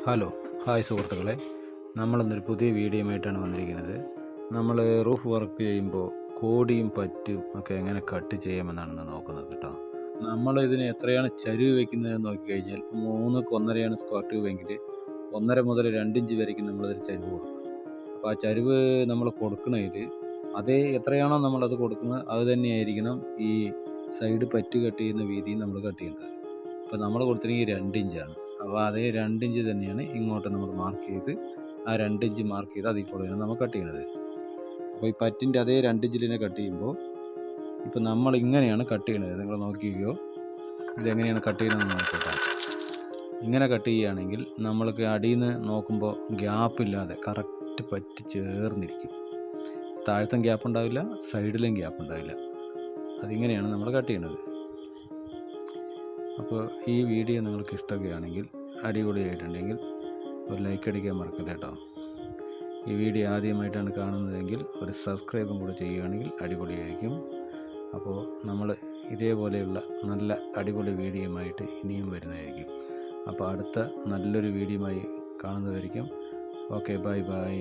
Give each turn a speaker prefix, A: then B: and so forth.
A: Hello hi സുഹൃത്തുക്കളെ, നമ്മളിന്നൊരു പുതിയ വീഡിയോയുമായിട്ടാണ് വന്നിരിക്കുന്നത്. നമ്മൾ റൂഫ് വർക്ക് ചെയ്യുമ്പോൾ കോടിയും പറ്റും ഒക്കെ എങ്ങനെ കട്ട് ചെയ്യാമെന്നാണ് നോക്കുന്നത് കേട്ടോ. നമ്മളിതിന് എത്രയാണ് ചരിവ് വയ്ക്കുന്നതെന്ന് നോക്കിക്കഴിഞ്ഞാൽ 3-1.5 സ്ക്വയർ ട്യൂബെങ്കിൽ 1.5 മുതൽ 2 ഇഞ്ച് വരയ്ക്കും നമ്മളിതിന് ചരിവ് കൊടുക്കും. അപ്പോൾ ആ ചരിവ് നമ്മൾ കൊടുക്കണതിൽ അതേ എത്രയാണോ നമ്മളത് കൊടുക്കുന്നത് അത് തന്നെയായിരിക്കണം ഈ സൈഡ് പറ്റ് കട്ട് ചെയ്യുന്ന വീതിയും നമ്മൾ കട്ട് ചെയ്യേണ്ടത്. ഇപ്പോൾ നമ്മൾ കൊടുത്തിരിക്കുന്നത് 2 ഇഞ്ചാണ്. അപ്പോൾ അതേ 2 ഇഞ്ച് തന്നെയാണ് ഇങ്ങോട്ട് നമ്മൾ മാർക്ക് ചെയ്ത് ആ 2 ഇഞ്ച് മാർക്ക് ചെയ്ത് അതിൽ കൂടെയാണ് നമ്മൾ കട്ട് ചെയ്യണത്. അപ്പോൾ ഈ പറ്റിൻ്റെ അതേ 2 ഇഞ്ചിൽ തന്നെ കട്ട് ചെയ്യുമ്പോൾ ഇപ്പോൾ നമ്മൾ ഇങ്ങനെയാണ് കട്ട് ചെയ്യണത്. നിങ്ങൾ നോക്കിക്കോ, ഇതെങ്ങനെയാണ് കട്ട് ചെയ്യണമെന്ന് നോക്കട്ടെ. ഇങ്ങനെ കട്ട് ചെയ്യുകയാണെങ്കിൽ നമ്മൾക്ക് അടിയിൽ നിന്ന് നോക്കുമ്പോൾ ഗ്യാപ്പില്ലാതെ കറക്റ്റ് പറ്റി ചേർന്നിരിക്കും. താഴത്തും ഗ്യാപ്പ് ഉണ്ടാവില്ല, സൈഡിലും ഗ്യാപ്പ് ഉണ്ടാവില്ല. അതിങ്ങനെയാണ് നമ്മൾ കട്ട് ചെയ്യണത്. അപ്പോൾ ഈ വീഡിയോ നിങ്ങൾക്ക് ഇഷ്ടമൊക്കെയാണെങ്കിൽ, അടിപൊളിയായിട്ടുണ്ടെങ്കിൽ ഒരു ലൈക്ക് അടിക്കാൻ മറക്കല്ല കേട്ടോ. ഈ വീഡിയോ ആദ്യമായിട്ടാണ് കാണുന്നതെങ്കിൽ ഒരു സബ്സ്ക്രൈബും കൂടെ ചെയ്യുകയാണെങ്കിൽ അടിപൊളിയായിരിക്കും. അപ്പോൾ നമ്മൾ ഇതേപോലെയുള്ള നല്ല അടിപൊളി വീഡിയോയുമായിട്ട് ഇനിയും വരുന്നതായിരിക്കും. അപ്പോൾ അടുത്ത നല്ലൊരു വീഡിയോയുമായി കാണുന്നതായിരിക്കും. Okay, bye bye.